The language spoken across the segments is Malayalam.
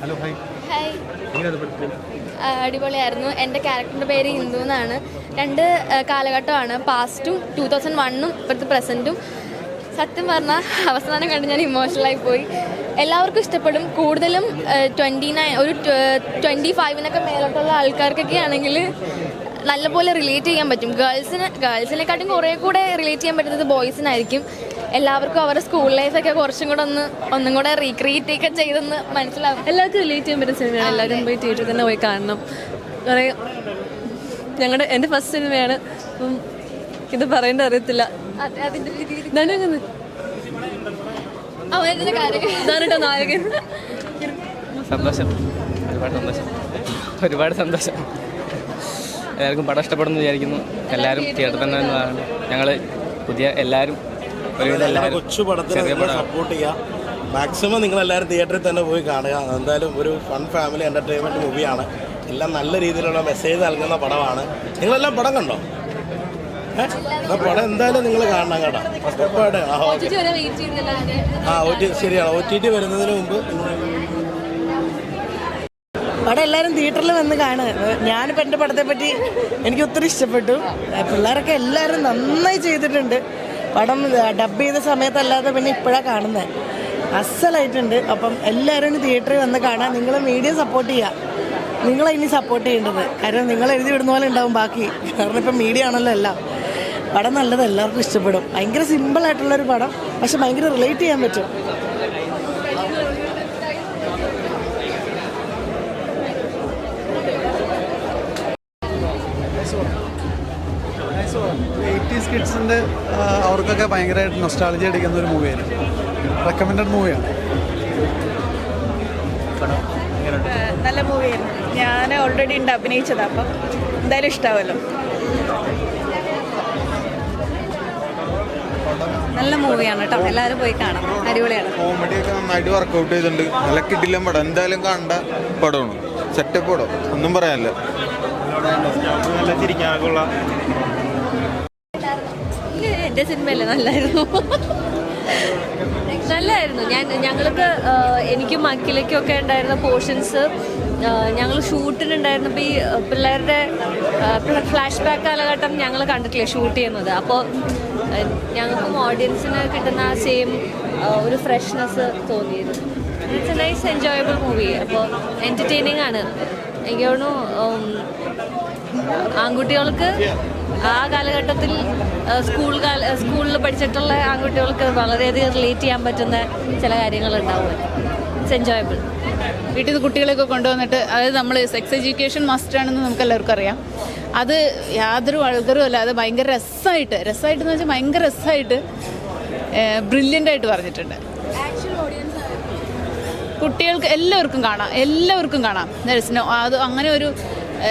Hello hi. ഹായ്. അടിപൊളിയായിരുന്നു. എൻ്റെ ക്യാരക്ടറിൻ്റെ പേര് ഹിന്ദു എന്നാണ്. രണ്ട് കാലഘട്ടമാണ്, പാസ്റ്റും 2001 ഇപ്പോഴത്തെ പ്രസൻറ്റും. സത്യം പറഞ്ഞാൽ അവസാനം കണ്ട് ഞാൻ ഇമോഷണലായി പോയി. എല്ലാവർക്കും ഇഷ്ടപ്പെടും. കൂടുതലും 25 മേലോട്ടുള്ള ആൾക്കാർക്കൊക്കെ ആണെങ്കിൽ നല്ലപോലെ റിലേറ്റ് ചെയ്യാൻ പറ്റും. ഗേൾസിനെക്കാട്ടും കുറേ കൂടെ റിലേറ്റ് ചെയ്യാൻ പറ്റുന്നത് ബോയ്സിനായിരിക്കും. എല്ലാവർക്കും അവരുടെ സ്കൂൾ ലൈഫൊക്കെ കുറച്ചും കൂടെ ഒന്നും കൂടെ റീക്രിയേറ്റ് ഒക്കെ ചെയ്തെന്ന് മനസ്സിലാവും. എല്ലാവർക്കും റിലേറ്റ് ചെയ്യാൻ പറ്റുന്ന സിനിമയാണ്. എല്ലാവരും പോയി തിയേറ്ററിൽ തന്നെ പോയി കാണണം. കുറേ എൻ്റെ ഫസ്റ്റ് സിനിമയാണ്. അപ്പം ഇത് പറയേണ്ട അറിയത്തില്ല. അതിൻ്റെ രീതിയിൽ ഇതാണിട്ടോ നായകൻ. സന്തോഷം, ഒരുപാട് സന്തോഷം. എല്ലാവർക്കും പടം ഇഷ്ടപ്പെടുന്നു വിചാരിക്കുന്നു. എല്ലാവരും തിയേറ്ററിൽ തന്നെ ഞങ്ങൾ പുതിയ എല്ലാവരും കൊച്ചു പടത്തിന് സപ്പോർട്ട് ചെയ്യുക. മാക്സിമം നിങ്ങളെല്ലാവരും തിയേറ്ററിൽ തന്നെ പോയി കാണുക. എന്തായാലും ഒരു ഫൺ ഫാമിലി എൻ്റർടൈൻമെൻറ്റ് മൂവിയാണ്. എല്ലാം നല്ല രീതിയിലുള്ള മെസ്സേജ് നൽകുന്ന പടമാണ്. നിങ്ങളെല്ലാം പടം കണ്ടോ? പടം എന്തായാലും നിങ്ങൾ കാണണം കേട്ടോ. ശരിയാണ്. OTT വരുന്നതിന് മുമ്പ് പടം എല്ലാവരും തിയേറ്ററിൽ വന്ന് കാണുക. ഞാനിപ്പോൾ എൻ്റെ പടത്തെ പറ്റി എനിക്ക് ഒത്തിരി ഇഷ്ടപ്പെട്ടു. പിള്ളേരൊക്കെ എല്ലാവരും നന്നായി ചെയ്തിട്ടുണ്ട്. പടം ഡബ് ചെയ്ത സമയത്തല്ലാതെ പിന്നെ ഇപ്പോഴാണ് കാണുന്നത്. അസലായിട്ടുണ്ട്. അപ്പം എല്ലാവരും തിയേറ്ററിൽ വന്ന് കാണാൻ നിങ്ങൾ മീഡിയ സപ്പോർട്ട് ചെയ്യുക. നിങ്ങളെ ഇനി സപ്പോർട്ട് ചെയ്യേണ്ടത്. കാരണം നിങ്ങൾ എഴുതി വിടുന്ന പോലെ ഉണ്ടാവും ബാക്കി. കാരണം ഇപ്പം മീഡിയ ആണല്ലോ എല്ലാം. പടം നല്ലത്, എല്ലാവർക്കും ഇഷ്ടപ്പെടും. ഭയങ്കര സിമ്പിളായിട്ടുള്ളൊരു പടം, പക്ഷെ ഭയങ്കര റിലേറ്റ് ചെയ്യാൻ പറ്റും. കിഡ്സിൻ്റെ അവർക്കൊക്കെ ഭയങ്കരമായിട്ട് നൊസ്റ്റാൾജി അടിക്കുന്ന ഒരു മൂവിയാണ്. റെക്കമെൻഡഡ് മൂവിയാണ്. നല്ല മൂവിയായിരുന്നു. ഞാൻ ഓൾറെഡി ഉണ്ട് അഭിനയിച്ചത്. അപ്പം എന്തായാലും ഇഷ്ടാവല്ലോ. നല്ല മൂവിയാണ് കേട്ടോ. എല്ലാവരും പോയി കാണാം. അടിപൊളിയാണ്. കോമഡിയൊക്കെ നന്നായിട്ട് വർക്കൗട്ട് ചെയ്തിട്ടുണ്ട്. നല്ല കിടിലൻ പടം. എന്തായാലും കണ്ട പടമാണ്. സെറ്റപ്പ് പടം, ഒന്നും പറയാനില്ല. നല്ല ചിരിക്കാനുള്ള എൻ്റെ സിനിമയല്ലേ, നല്ലായിരുന്നു. നല്ലായിരുന്നു. ഞങ്ങൾക്ക് എനിക്കും അഖിലയ്ക്കൊക്കെ ഉണ്ടായിരുന്ന പോർഷൻസ് ഞങ്ങൾ ഷൂട്ടിനുണ്ടായിരുന്നപ്പോൾ ഈ പിള്ളേരുടെ ഫ്ലാഷ് ബാക്ക് കാലഘട്ടം ഞങ്ങൾ കണ്ടിട്ടില്ലേ ഷൂട്ട് ചെയ്യുന്നത്. അപ്പോൾ ഞങ്ങൾക്കും ഓഡിയൻസിന് കിട്ടുന്ന ആ സെയിം ഒരു ഫ്രഷ്നെസ് തോന്നിയിരുന്നു. It's A nice enjoyable movie. അപ്പോൾ എൻ്റർടൈനിങ് ആണ്. എനിക്ക് തോന്നുന്നു ആൺകുട്ടികൾക്ക് ആ കാലഘട്ടത്തിൽ സ്കൂളിൽ പഠിച്ചിട്ടുള്ള ആൺകുട്ടികൾക്ക് വളരെയധികം റിലേറ്റ് ചെയ്യാൻ പറ്റുന്ന ചില കാര്യങ്ങളുണ്ടാവും. It's enjoyable. വീട്ടിൽ നിന്ന് കുട്ടികളെയൊക്കെ കൊണ്ടുവന്നിട്ട്, അതായത് നമ്മൾ സെക്സ് എഡ്യൂക്കേഷൻ മസ്റ്റാണെന്ന് നമുക്ക് എല്ലാവർക്കും അറിയാം. അത് യാതൊരു വൾഗറും അല്ല. അത് ഭയങ്കര രസമായിട്ടെന്ന് വെച്ചാൽ ഭയങ്കര രസമായിട്ട് ബ്രില്യൻ്റായിട്ട് പറഞ്ഞിട്ടുണ്ട്. കുട്ടികൾക്ക് എല്ലാവർക്കും കാണാം. അത് അങ്ങനെ ഒരു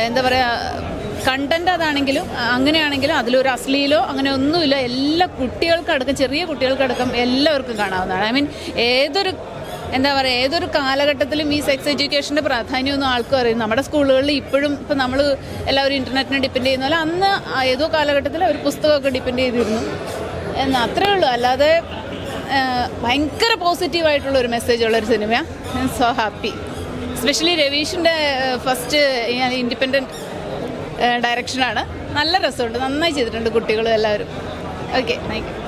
എന്താ പറയുക, കണ്ടന്റ് അതാണെങ്കിലും അങ്ങനെയാണെങ്കിലും അതിലൊരു അശ്ലീലോ അങ്ങനെ ഒന്നുമില്ല. എല്ലാ കുട്ടികൾക്കടക്കം, ചെറിയ കുട്ടികൾക്കടക്കം എല്ലാവർക്കും കാണാവുന്നതാണ്. ഐ മീൻ ഏതൊരു കാലഘട്ടത്തിലും ഈ സെക്സ് എഡ്യൂക്കേഷൻ്റെ പ്രാധാന്യമൊന്നും ആൾക്കും അറിയും. നമ്മുടെ സ്കൂളുകളിൽ ഇപ്പോഴും ഇപ്പം നമ്മൾ എല്ലാവരും ഇൻ്റർനെറ്റിനെ ഡിപ്പെൻഡ് ചെയ്യുന്ന പോലെ അന്ന് ഏതോ കാലഘട്ടത്തിൽ അവർ പുസ്തകമൊക്കെ ഡിപ്പെൻഡ് ചെയ്തിരുന്നു അത്രേ ഉള്ളൂ. അല്ലാതെ ഭയങ്കര പോസിറ്റീവായിട്ടുള്ള ഒരു മെസ്സേജ് ഉള്ളൊരു സിനിമയാണ്. I am so happy. Especially രവീഷിൻ്റെ ഫസ്റ്റ് ഇൻഡിപെൻഡൻറ്റ് ഡയറക്ഷനാണ്. നല്ല രസമുണ്ട്. നന്നായി ചെയ്തിട്ടുണ്ട് കുട്ടികളും എല്ലാവരും. Okay, thank U.